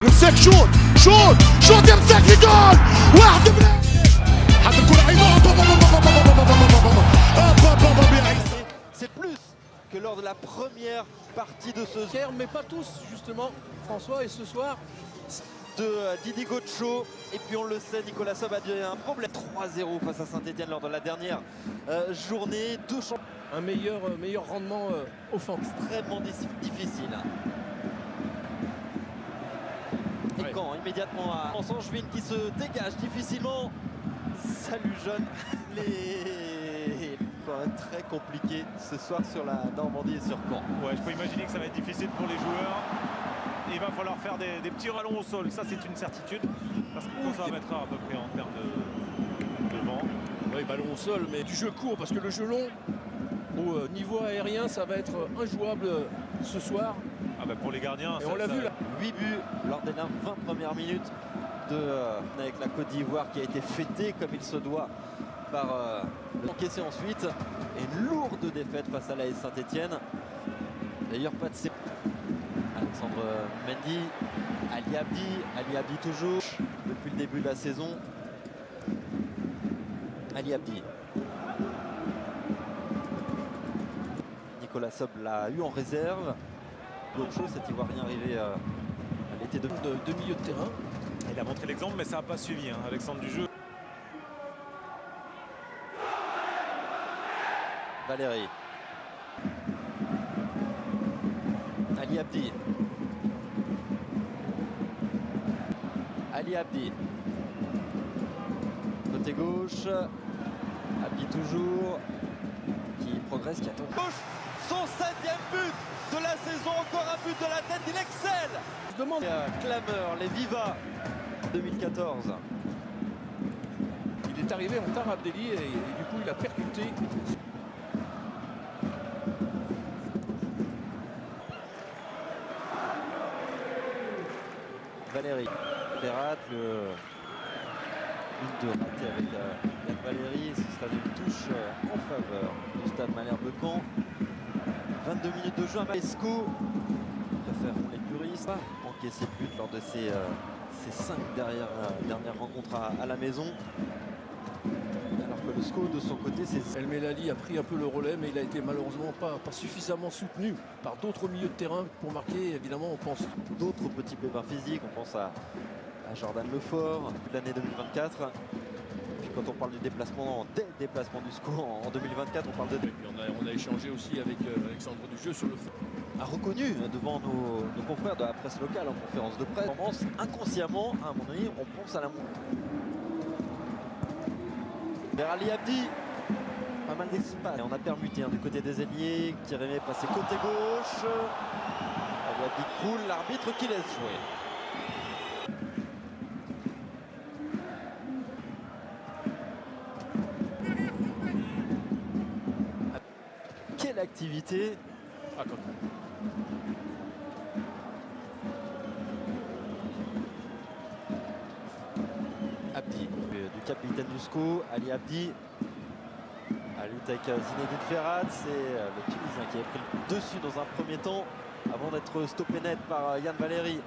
يمسك شوط يمسك لجول واحد حتى الكرة عايزة C'est plus que lors de la première partie de ce jeu. Mais pas tous, justement, François. Et ce soir, de Didi Gaucho. Et puis on le sait, Nicolas Sob a eu un problème. 3-0 face à Saint-Etienne lors de la dernière journée. Un meilleur rendement offensif. Extrêmement difficile. Et ouais. Caen immédiatement à Sanjuine qui se dégage difficilement. Salut jeune. Ça va être très compliqué ce soir sur la Normandie et sur Caen. Ouais, je peux imaginer que ça va être difficile pour les joueurs. Il va falloir faire des petits rallongs au sol, ça c'est une certitude. Parce que quand ça mettra à peu près en termes de vent. Oui, ballon au sol, mais du jeu court, parce que le jeu long, au niveau aérien, ça va être injouable ce soir. Ah bah pour les gardiens, et on l'a vu là. 8 buts lors des 20 premières minutes avec la Côte d'Ivoire qui a été fêtée comme il se doit par encaissé ensuite. Et une lourde défaite face à l'AS Saint-Etienne. D'ailleurs pas de Alexandre Mendy, Ali Abdi toujours depuis le début de la saison. Ali Abdi. Nicolas Sob l'a eu en réserve. D'autres choses, cet Ivoirien arrivé à l'été de milieu de terrain. Il a montré l'exemple, mais ça n'a pas suivi, hein, Alexandre du jeu. Valérie. Ali Abdi. Ali Abdi. Côté gauche. Abdi toujours. Qui progresse, qui attend. Gauche. Son 7e but de la saison. Encore un but de la tête. Il excelle. Je demande. Clameur, les Vivas 2014. Il est arrivé en tard Abdelli et du coup il a percuté. Valérie Ferrat, une de ratée avec Yann Valérie, ce sera une touche en faveur du stade Malherbe-Caen. 22 minutes de jeu à Maesco, préférons les puristes, encaissé le but lors de ces 5 dernières rencontres à la maison. Alors que le SCO de son côté, c'est... El Melali a pris un peu le relais, mais il a été malheureusement pas suffisamment soutenu par d'autres milieux de terrain pour marquer. Évidemment, on pense d'autres petits pépins physiques, on pense à Jordan Lefort, l'année 2024. Puis quand on parle du déplacement, des déplacements du SCO en 2024, on parle de... Et puis on a échangé aussi avec Alexandre Dujeu sur le fond. A reconnu devant nos confrères de la presse locale en conférence de presse. On pense inconsciemment, à mon avis, on pense à la vers Ali Abdi, pas mal d'espace. Et on a permuté du côté des ailiers. Kirémé passé côté gauche. Ali Abdi coule, l'arbitre qui laisse jouer. Quelle activité! Abdi, du capitaine du SCO, Ali Abdi. À lutte avec Zinedine Ferrat, c'est le Tunisien qui a pris le dessus dans un premier temps avant d'être stoppé net par Yann Valérie.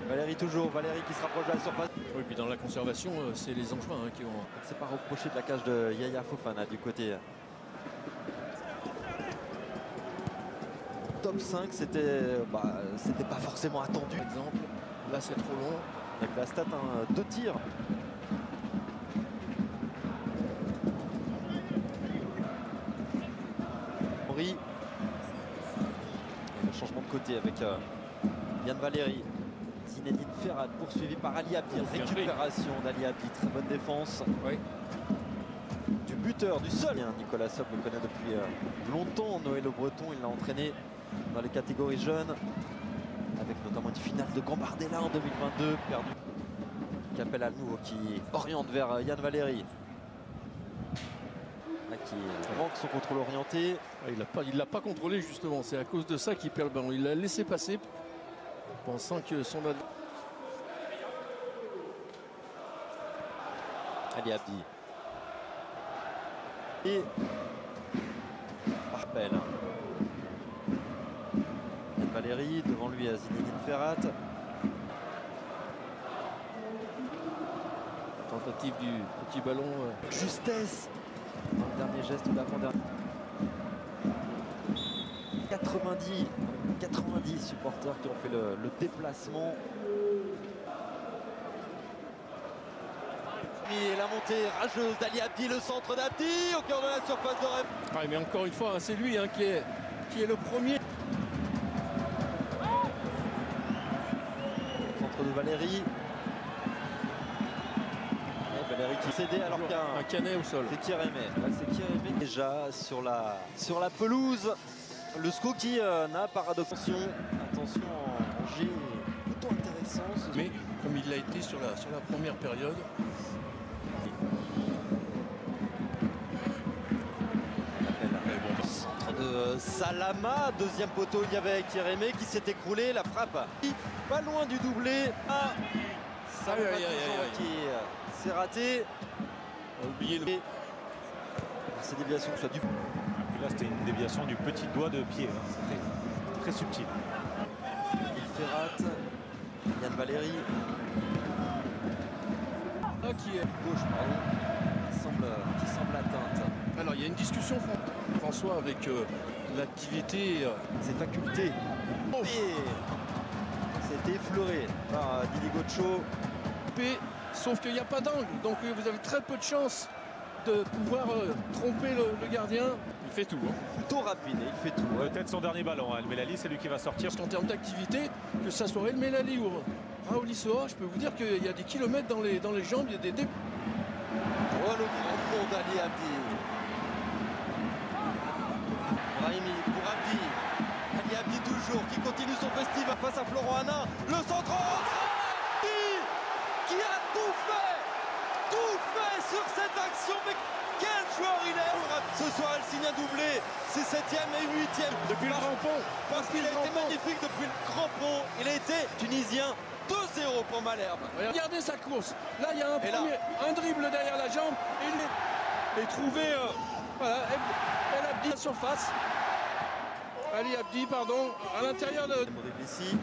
Valérie toujours, Valérie qui se rapproche de la surface. Oui, puis dans la conservation, c'est les Angevins qui ont... On ne s'est pas reproché de la cage de Yaya Fofana du côté. Top 5, c'était pas forcément attendu. Par exemple, là c'est trop long. Avec la stat, 2 tirs. Henri. Le changement de côté avec Yann Valérie. Zinedine Ferrat poursuivi par Ali Abdi. Récupération d'Ali Abdi. Très bonne défense. Oui. Du buteur, du seul. Nicolas Sob le connaît depuis longtemps. Noël Le Breton, il l'a entraîné dans les catégories jeunes. Avec notamment une finale de Gambardella en 2022. Perdu. Capel à nouveau qui oriente vers Yann Valérie. Qui manque son contrôle orienté. Il l'a pas contrôlé justement, c'est à cause de ça qu'il perd le ballon. Il l'a laissé passer pensant que son adversaire... Ali Abdi. Et rappel. Yann Valérie, devant lui à Zinedine Ferrat. Tentative du petit ballon. Justesse dans le dernier geste d'avant-dernier. 90 supporters qui ont fait le déplacement. Et la montée rageuse d'Ali Abdi, le centre d'Abdi au cœur de la surface de Rennes. Ouais, mais encore une fois, hein, c'est lui hein, qui est le premier. Centre de Valérie. Ouais, Valérie qui cédait alors Un canet au sol. c'est Kierémé. Ouais, c'est Kierémé déjà sur la pelouse. Le SCO qui n'a paradoxalement attention en G plutôt intéressant. Mais comme il l'a été sur la première période. Centre de Salama, deuxième poteau, il y avait Kierémé qui s'est écroulé, la frappe pas loin du doublé. Salama Aïe, aïe, aïe, aïe. qui s'est raté. On a oublié le... Ces déviations soit du Là, c'était une déviation du petit doigt de pied. Hein. C'était très subtil. il Ferrat, Yann Valéry, qui est... gauche pardon, qui semble atteinte. Alors il y a une discussion François avec l'activité. Ses facultés. Et c'était effleuré par Didi Gocho. Sauf qu'il n'y a pas d'angle, donc vous avez très peu de chances de pouvoir tromper le gardien. Il fait tout. Hein. Plutôt rapide, et il fait tout. Peut-être son dernier ballon. Hein. El Melali, c'est lui qui va sortir. Parce qu'en termes d'activité, que ça soit El Melali ou Raoul Issoa, je peux vous dire qu'il y a des kilomètres dans les jambes, il y a des... Oh le grand pont d'Ali Abdi. Brahimi pour Abdi. Ali Abdi toujours qui continue son festival face à Florent Hanin. Le centre qui a tout fait sur cette action. Mais quel joueur il est! Ce soir elle signe un doublé. C'est 7e et 8e. Depuis le grand pont. Parce qu'il a été magnifique depuis le grand pont. Il a été tunisien. 2-0 pour Malherbe. Regardez sa course. Là, il y a un dribble derrière la jambe et il est trouvé. Voilà, El Abdi à la surface. Ali Abdi, pardon, à l'intérieur de Ici.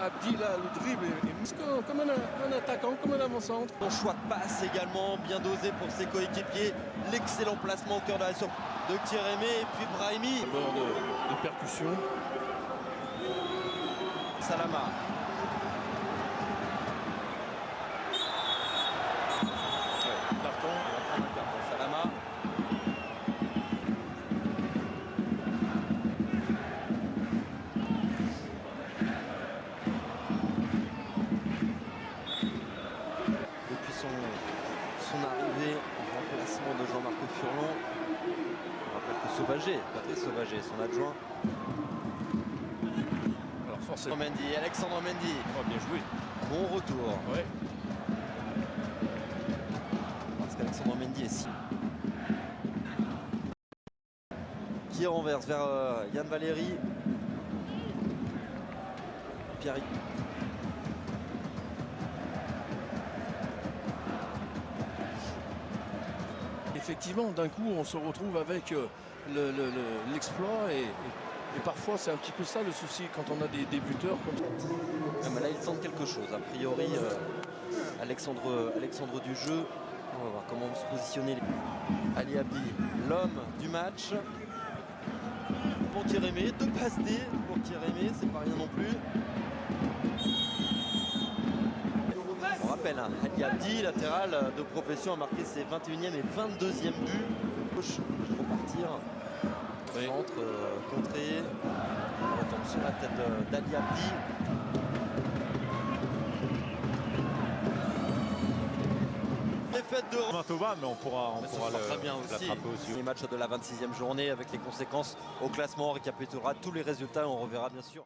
Abdi. Là, le dribble est comme un attaquant, comme un avant-centre. Bon choix de passe également, bien dosé pour ses coéquipiers. L'excellent placement au cœur de la surface de Kierémé et puis Brahimi. Bord de percussion. Salama. Salama. Depuis son arrivée en remplacement de Jean-Marc Furlan, on rappelle que Patrice Sauvager, son adjoint. Alors forcément. Alexandre Mendy. Oh, bien joué. Bon retour. Ouais. Parce qu'Alexandre Mendy est ici. Qui renverse vers Yann Valéry. Pierre. Effectivement, d'un coup, on se retrouve avec l'exploit et parfois c'est un petit peu ça le souci quand on a des buteurs comme ça. Ah, mais là, il tente quelque chose. A priori, Alexandre du jeu. On va voir comment se positionner. Ali Abdi, l'homme du match. Pour Kierémé, 2 passes D pour Kierémé, c'est pas rien non plus. On rappelle, hein, Ali Abdi, latéral de profession, a marqué ses 21e et 22e buts. Gauche pour partir. Oui. Centre, contré. On retombe sur la tête d'Ali Abdi. Défaite de Thomas, mais on pourra très bien aussi. l'attraper aussi. Les matchs de la 26e journée avec les conséquences au classement. On récapitulera tous les résultats et on reverra bien sûr.